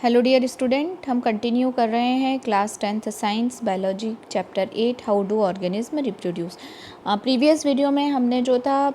Hello dear student, हम continue कर रहे हैं class 10th science biology chapter 8 how do organism reproduce. Previous video में हमने जो था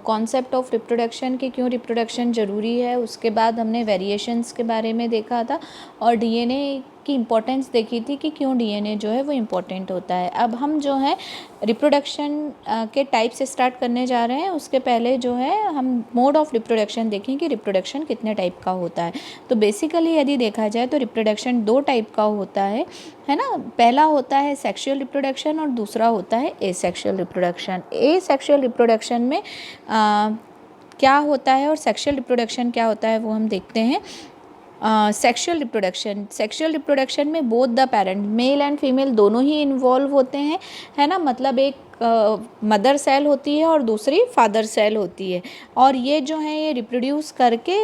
कॉन्सेप्ट ऑफ रिप्रोडक्शन कि क्यों रिप्रोडक्शन ज़रूरी है, उसके बाद हमने वेरिएशंस के बारे में देखा था और डीएनए की इम्पोर्टेंस देखी थी कि क्यों डीएनए जो है वो इम्पोर्टेंट होता है। अब हम जो है रिप्रोडक्शन के टाइप से स्टार्ट करने जा रहे हैं। उसके पहले जो है हम मोड ऑफ रिप्रोडक्शन देखें कि रिप्रोडक्शन कितने टाइप का होता है। तो बेसिकली यदि देखा जाए तो रिप्रोडक्शन दो टाइप का होता है ना। पहला होता है सेक्सुअल रिप्रोडक्शन और दूसरा होता है एसेक्सुअल रिप्रोडक्शन। एसेक्सुअल रिप्रोडक्शन में क्या होता है और सेक्सुअल रिप्रोडक्शन क्या होता है वो हम देखते हैं। सेक्सुअल रिप्रोडक्शन में both the parent male and female दोनों ही इन्वॉल्व होते हैं, है ना। मतलब एक मदर सेल होती है और दूसरी फादर सेल होती है और ये जो है ये रिप्रोड्यूस करके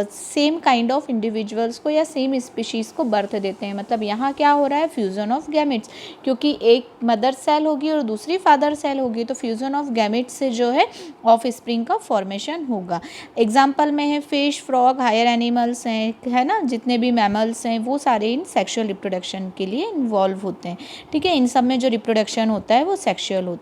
सेम काइंड ऑफ इंडिविजुअल्स को या सेम स्पीशीज़ को बर्थ देते हैं। मतलब यहाँ क्या हो रहा है, फ्यूज़न ऑफ गैमेट्स, क्योंकि एक मदर सेल होगी और दूसरी फादर सेल होगी तो फ्यूज़न ऑफ गैमेट्स से जो है ऑफ स्प्रिंग का फॉर्मेशन होगा। एग्जाम्पल में है फिश, फ्रॉग, हायर एनिमल्स हैं, है ना, जितने भी मैमल्स हैं वो सारे इन सेक्सुअल रिप्रोडक्शन के लिए इन्वॉल्व होते हैं। ठीक है, इन सब में जो रिप्रोडक्शन होता है वो सेक्सुअल होता है।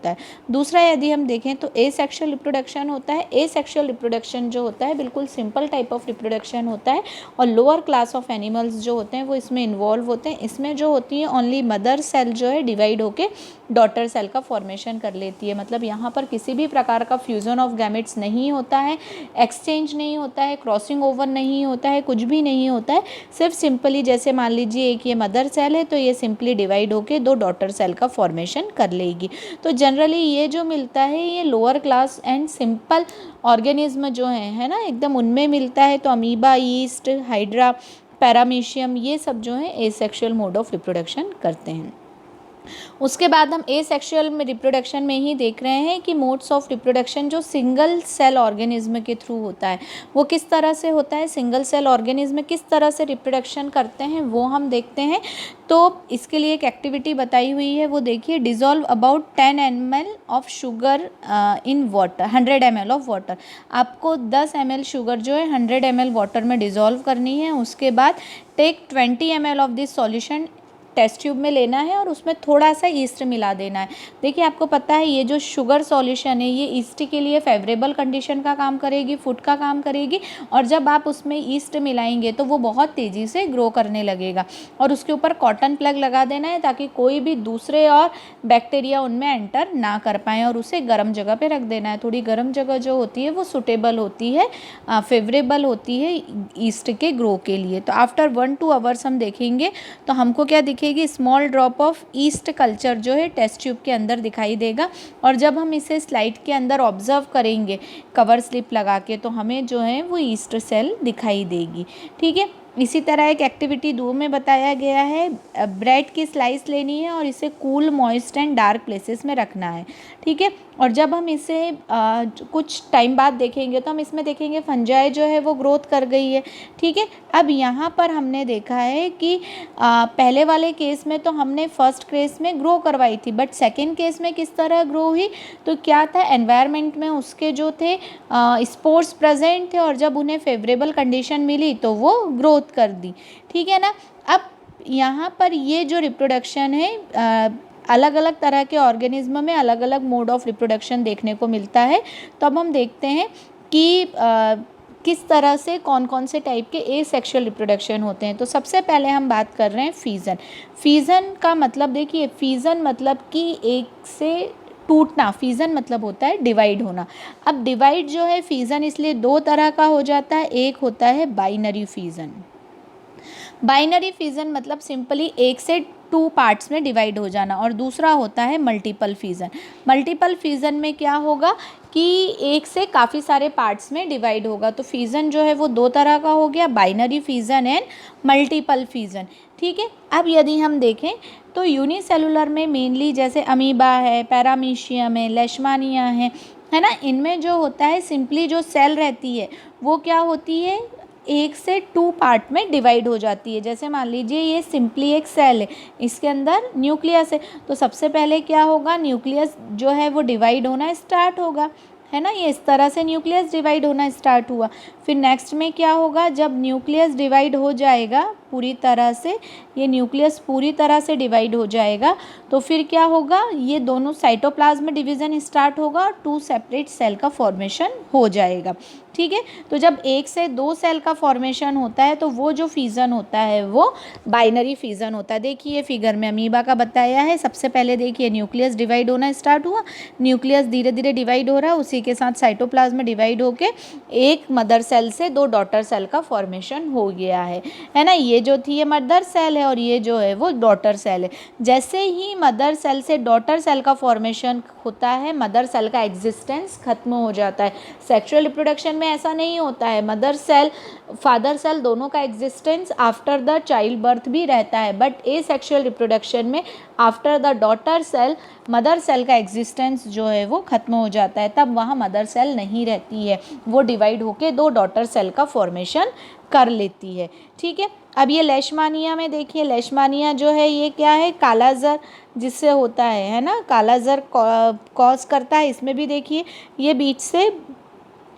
दूसरा यदि हम देखें तो एसेक्सुअल रिप्रोडक्शन होता है। एसेक्सुअल रिप्रोडक्शन जो होता है बिल्कुल सिंपल टाइप ऑफ रिप्रोडक्शन होता है और लोअर क्लास ऑफ एनिमल्स जो होते हैं वो इसमें इन्वॉल्व होते हैं। इसमें जो होती है ओनली मदर सेल जो है डिवाइड होके डॉटर सेल का फॉर्मेशन कर लेती है। मतलब यहाँ पर किसी भी प्रकार का फ्यूजन ऑफ गैमेट्स नहीं होता है, एक्सचेंज नहीं होता है, क्रॉसिंग ओवर नहीं होता है, कुछ भी नहीं होता है। सिर्फ सिंपली जैसे मान लीजिए एक ये मदर सेल है तो ये सिंपली डिवाइड होके दो डॉटर सेल का फॉर्मेशन कर लेगी। तो जनरली ये जो मिलता है ये lower class and simple organism जो है ना, एकदम उनमें मिलता है। तो अमीबा, यीस्ट, हाइड्रा, पैरामीशियम, ये सब जो है एसेक्सुअल मोड ऑफ रिप्रोडक्शन करते हैं। उसके बाद हम एसेक्सुअल में रिप्रोडक्शन में ही देख रहे हैं कि मोड्स ऑफ रिप्रोडक्शन जो सिंगल सेल ऑर्गेनिज्म के थ्रू होता है वो किस तरह से होता है। सिंगल सेल ऑर्गेनिज्म किस तरह से रिप्रोडक्शन करते हैं वो हम देखते हैं। तो इसके लिए एक एक्टिविटी बताई हुई है, वो देखिए। Dissolve about 10 ml of sugar in water, 100 ml of water. आपको 10 ml शुगर जो है 100 ml वाटर में डिज़ोल्व करनी है। उसके बाद take 20 ml of this solution, test tube में लेना है और उसमें थोड़ा सा ईस्ट मिला देना है। देखिए आपको पता है ये जो शुगर सॉल्यूशन है ये ईस्ट के लिए फेवरेबल कंडीशन का काम करेगी, फूड का काम करेगी। और जब आप उसमें ईस्ट मिलाएंगे तो वो बहुत तेज़ी से ग्रो करने लगेगा और उसके ऊपर कॉटन प्लग लगा देना है ताकि कोई भी दूसरे और बैक्टीरिया उनमें एंटर ना कर पाएँ और उसे गर्म जगह पर रख देना है। थोड़ी गर्म जगह जो होती है वो सुटेबल होती है, फेवरेबल होती है ईस्ट के ग्रो के लिए। तो आफ्टर 1-2 आवर्स हम देखेंगे तो हमको क्या दिखेगी, small drop of east culture जो है टेस्ट ट्यूब के अंदर दिखाई देगा। और जब हम इसे स्लाइड के अंदर ऑब्जर्व करेंगे कवर स्लिप लगा के तो हमें जो है वो ईस्ट सेल दिखाई देगी। ठीक है, इसी तरह एक एक्टिविटी 2 में बताया गया है, ब्रेड की स्लाइस लेनी है और इसे cool, moist and dark places में रखना है। ठीक है, और जब हम इसे कुछ टाइम बाद देखेंगे तो हम इसमें देखेंगे फंजाई जो है वो ग्रोथ कर गई है। ठीक है, अब यहाँ पर हमने देखा है कि पहले वाले केस में तो हमने फर्स्ट केस में ग्रो करवाई थी, बट सेकेंड केस में किस तरह ग्रो हुई, तो क्या था, एनवायरनमेंट में उसके जो थे स्पोर्स प्रेजेंट थे और जब उन्हें फेवरेबल कंडीशन मिली तो वो ग्रोथ कर दी। ठीक है ना। अब यहाँ पर ये जो रिप्रोडक्शन है अलग अलग तरह के ऑर्गेनिज्म में अलग अलग मोड ऑफ रिप्रोडक्शन देखने को मिलता है। तो अब हम देखते हैं कि किस तरह से कौन कौन से टाइप के एसेक्सुअल रिप्रोडक्शन होते हैं। तो सबसे पहले हम बात कर रहे हैं फीजन। फीजन का मतलब देखिए, फीजन मतलब कि एक से टूटना, फीजन मतलब होता है डिवाइड होना। अब डिवाइड जो है फीजन इसलिए दो तरह का हो जाता है, एक होता है बाइनरी फीजन। बाइनरी फिजन मतलब सिंपली एक से 2 पार्ट्स में डिवाइड हो जाना और दूसरा होता है मल्टीपल फिजन। मल्टीपल फिजन में क्या होगा कि एक से काफ़ी सारे पार्ट्स में डिवाइड होगा। तो फिजन जो है वो दो तरह का हो गया, binary fission and multiple fission. ठीक है, अब यदि हम देखें तो यूनिसेलुलर में मेनली जैसे अमीबा है, पैरामीशियम है, लेशमानिया है ना, इनमें जो होता है सिंपली जो सेल रहती है वो क्या होती है, 1 से 2 पार्ट में डिवाइड हो जाती है। जैसे मान लीजिए ये सिंपली एक सेल है, इसके अंदर न्यूक्लियस है, तो सबसे पहले क्या होगा, न्यूक्लियस जो है वो डिवाइड होना स्टार्ट होगा, है ना, ये इस तरह से न्यूक्लियस डिवाइड होना स्टार्ट हुआ। फिर नेक्स्ट में क्या होगा, जब न्यूक्लियस डिवाइड हो जाएगा पूरी तरह से, ये न्यूक्लियस पूरी तरह से डिवाइड हो जाएगा, तो फिर क्या होगा, ये दोनों साइटोप्लाज्म में डिवीज़न स्टार्ट होगा और 2 सेपरेट सेल का फॉर्मेशन हो जाएगा। ठीक है, तो जब 1 से 2 सेल का फॉर्मेशन होता है तो वो जो फिज़न होता है वो बाइनरी फिज़न होता है। देखिए फिगर में अमीबा का बताया है। सबसे पहले देखिए न्यूक्लियस डिवाइड होना स्टार्ट हुआ, न्यूक्लियस धीरे धीरे डिवाइड हो रहा है, उसी के साथ साइटोप्लाज्म में डिवाइड होके एक मदर सेल से 2 डॉटर सेल का फॉर्मेशन हो गया है ना। ये जो थी ये मदर सेल है और ये जो है वो डॉटर सेल है। जैसे ही मदर सेल से डॉटर सेल का फॉर्मेशन होता है, मदर सेल का एग्जिस्टेंस खत्म हो जाता है। सेक्सुअल रिप्रोडक्शन में ऐसा नहीं होता है, मदर सेल फादर सेल दोनों का existence after the child birth भी रहता है, बट ए सेक्सुअल रिप्रोडक्शन में after the daughter cell mother cell का एग्जिस्टेंस जो है वो खत्म हो जाता है, तब वहाँ मदर सेल नहीं रहती है, वो डिवाइड होके 2 डॉटर सेल का फॉर्मेशन कर लेती है। ठीक है, अब ये लेशमानिया में देखिए, लेशमानिया जो है ये क्या है, कालाज़र जिससे होता है ना, कालाज़र कॉज करता है। इसमें भी देखिए ये बीच से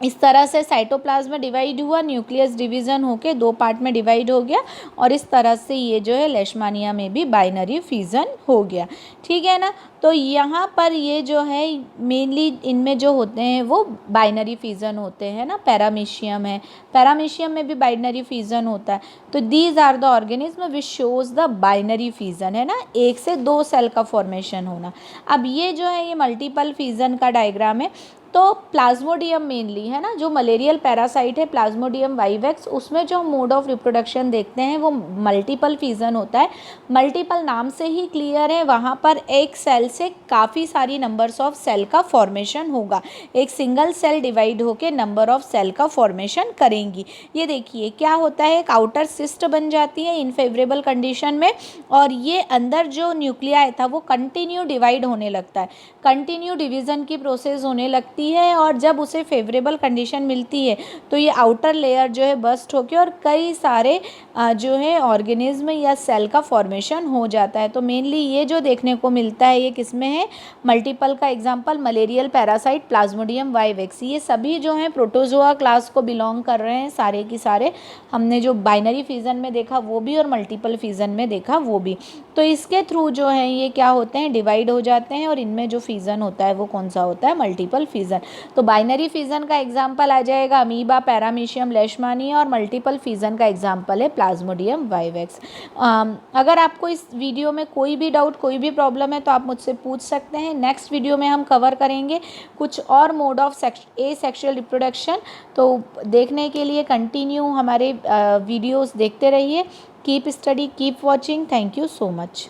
इस तरह से साइटोप्लाज्म में डिवाइड हुआ, न्यूक्लियस डिवीज़न होके 2 पार्ट में डिवाइड हो गया और इस तरह से ये जो है लेशमानिया में भी बाइनरी फिज़न हो गया। ठीक है ना, तो यहाँ पर ये जो है मेनली इनमें जो होते हैं वो बाइनरी फिज़न होते हैं ना। पैरामीशियम है, पैरामीशियम में भी बाइनरी फिज़न होता है। तो these are the organism which shows the binary fission, है ना, 1 से 2 सेल का फॉर्मेशन होना। अब ये जो है ये मल्टीपल फिज़न का डायग्राम है। तो प्लाज्मोडियम मेनली, है ना, जो मलेरियल पैरासाइट है प्लाज्मोडियम वाइवेक्स, उसमें जो मोड ऑफ रिप्रोडक्शन देखते हैं वो मल्टीपल फिज़न होता है। मल्टीपल नाम से ही क्लियर है, वहाँ पर एक सेल से काफ़ी सारी नंबर्स ऑफ सेल का फॉर्मेशन होगा। एक सिंगल सेल डिवाइड होकर नंबर ऑफ सेल का फॉर्मेशन करेंगी। ये देखिए क्या होता है, एक आउटर सिस्ट बन जाती है इनफेवरेबल कंडीशन में, और ये अंदर जो न्यूक्लियाई था वो कंटिन्यू डिवाइड होने लगता है, कंटिन्यू डिवीज़न की प्रोसेस होने लगती है, और जब उसे फेवरेबल कंडीशन मिलती है तो ये आउटर लेयर जो है बस्ट होके और कई सारे जो है ऑर्गेनिज्म या सेल का फॉर्मेशन हो जाता है। तो मेनली ये जो देखने को मिलता है ये किसमें है, मल्टीपल का example malarial parasite Plasmodium vivax, ये सभी जो हैं प्रोटोजोआ क्लास को बिलोंग कर रहे हैं सारे की सारे। हमने जो बाइनरी फिज़न में देखा वो भी और मल्टीपल फिज़न में देखा वो भी। तो इसके थ्रू जो है ये क्या होते हैं, डिवाइड हो जाते हैं, और इनमें जो फिज़न होता है वो कौन सा होता है, मल्टीपल फिज़न। तो बाइनरी फिज़न का एग्जांपल आ जाएगा अमीबा, पैरामीशियम, लेशमानिया, और मल्टीपल फिज़न का एग्जांपल है प्लाज्मोडियम वाइवेक्स। अगर आपको इस वीडियो में कोई भी डाउट, कोई भी प्रॉब्लम है तो आप मुझसे पूछ सकते हैं। नेक्स्ट वीडियो में हम कवर करेंगे कुछ और mode of A sexual reproduction. तो देखने के लिए कंटिन्यू हमारे वीडियोस देखते रहिए। Keep study, keep watching. Thank you so much.